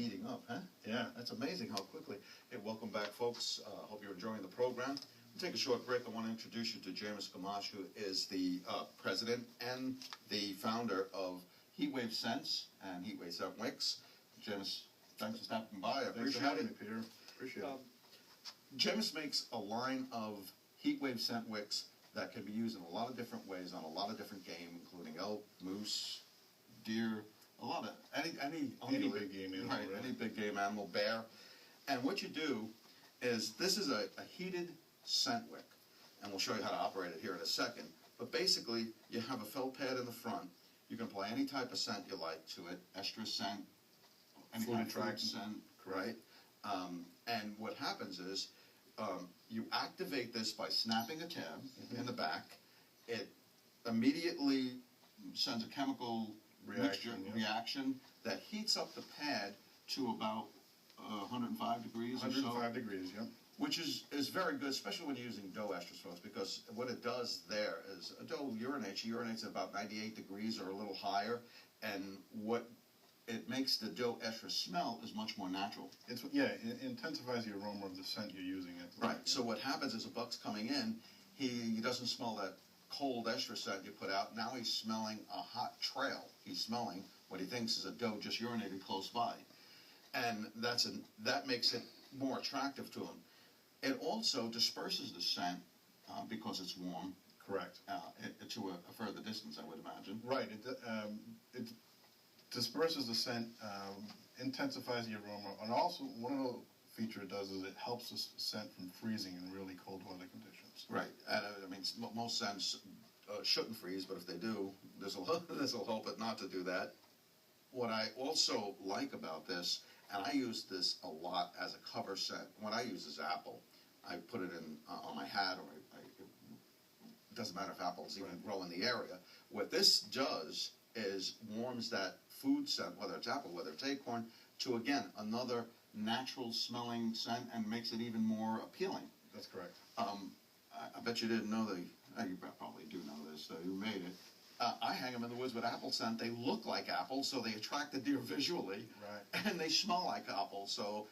heating up, huh? Yeah. That's amazing how quickly. Hey, welcome back, folks. Hope you're enjoying the program. We'll take a short break. I want to introduce you to James Gamache, who is the president and the founder of Heatwave Scents and Heatwave Scents Wicks. James, thanks for stopping by. I appreciate having it. me, Peter. Appreciate it. James makes a line of Heatwave Scent Wicks that can be used in a lot of different ways on a lot of different game, including elk, moose, deer, a lot of any big game animal, right, really. any big game animal, bear. And what you do is this is a heated scent wick, and we'll show you how to operate it here in a second. But basically, you have a felt pad in the front. You can apply any type of scent you like to it, estrus scent, any kind of fruit scent, right? And what happens is you activate this by snapping a tab in the back. It immediately sends a chemical reaction that heats up the pad to about 105 degrees or so. 105 degrees, yep. Which is very good, especially when you're using doe estrus oils, because what it does there is a doe urinates at about 98 degrees or a little higher, and what it makes the doe estrus smell is much more natural. It intensifies the aroma of the scent you're using. Right. So what happens is a buck's coming in, he doesn't smell that cold estrus scent you put out. Now he's smelling a hot trail. He's smelling what he thinks is a doe just urinated close by, and that makes it more attractive to him. It also disperses the scent because it's warm. Correct. To a further distance, I would imagine. Right. It disperses the scent, intensifies the aroma, and also one of the features it does is it helps the scent from freezing in really cold weather conditions. Right. And I mean, most scents shouldn't freeze, but if they do, this will help it not to do that. What I also like about this, and I use this a lot as a cover scent. What I use is apple. I put it in on my hat, or it doesn't matter if apples even grow in the area. What this does is warms that food scent, whether it's apple, whether it's acorn, to again another natural smelling scent, and makes it even more appealing. That's correct. I bet you didn't know you probably do know this, though. You made it. I hang them in the woods with apple scent. They look like apples, so they attract the deer visually, right. And they smell like apples, so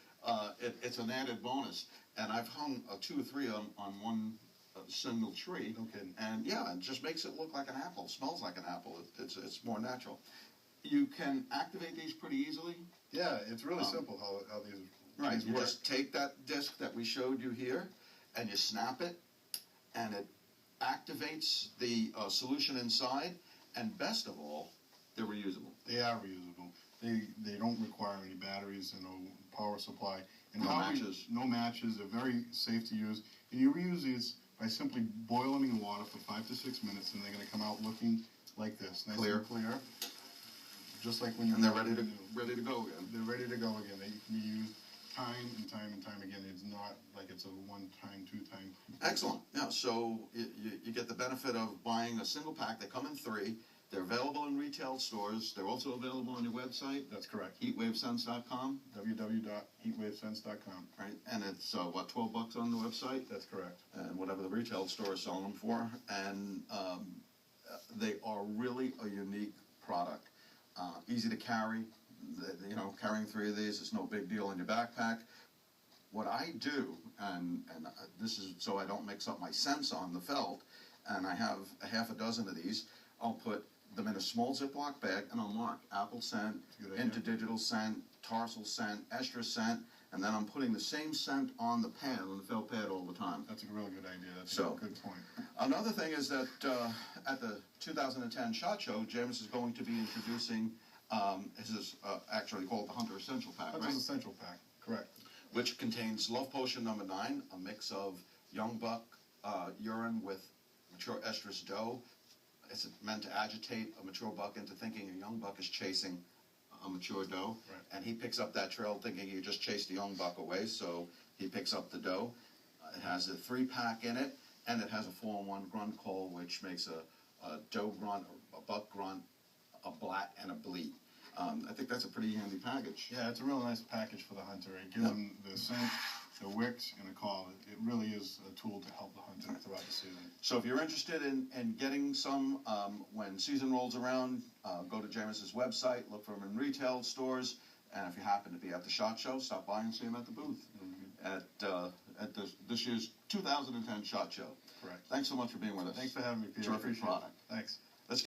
it's an added bonus. And I've hung 2 or 3 on one single tree, no kidding. And yeah, it just makes it look like an apple. It smells like an apple. It's more natural. You can activate these pretty easily. Yeah, it's really simple how these right. You work. just take that disc that we showed you here, and you snap it, and it activates the solution inside, and best of all, they're reusable. They are reusable. They don't require any batteries and no power supply. And no matches. No matches. They're very safe to use. And you reuse these by simply boiling them in water for 5 to 6 minutes, and they're going to come out looking like this, nice and clear, just like when you're. And they're ready to go again. They're ready to go again. They can be used time and time and time again. It's not like it's a one-time, two-time. Excellent. Yeah, so you get the benefit of buying a single pack. They come in 3. They're available in retail stores. They're also available on your website. That's correct. HeatwaveScents.com. www.heatwavescents.com. Right, and it's what, $12 on the website? That's correct. And whatever the retail store is selling them for, and they are really a unique product. Easy to carry. Carrying 3 of these is no big deal in your backpack. What I do, and this is so I don't mix up my scents on the felt, and I have a half a dozen of these. I'll put them in a small Ziploc bag, and I'll mark apple scent, interdigital scent, tarsal scent, estrus scent, and then I'm putting the same scent on the pad, on the felt pad all the time. That's a real good idea. That's a good point. Another thing is that at the 2010 SHOT Show, James is going to be introducing, this is actually called the Hunter Essential Pack, right? Hunter's Essential Pack, correct. Which contains Love Potion number 9, a mix of young buck urine with mature estrus doe. It's meant to agitate a mature buck into thinking a young buck is chasing a mature doe. Right. And he picks up that trail thinking you just chased the young buck away, so he picks up the doe. It has a 3-pack in it, and it has a 4-in-1 grunt call, which makes a doe grunt, a buck grunt, a blat, and a bleat. I think that's a pretty handy package. Yeah, it's a real nice package for the hunter. It gives them the scent, the wicks, and a call. It really is a tool to help the hunter throughout the season. So if you're interested in getting some when season rolls around, go to James's website, look for them in retail stores, And if you happen to be at the SHOT Show, stop by and see them at the booth at this year's 2010 SHOT Show. Correct. Thanks so much for being with us. Thanks for having me, Peter. Terrific product. Thanks.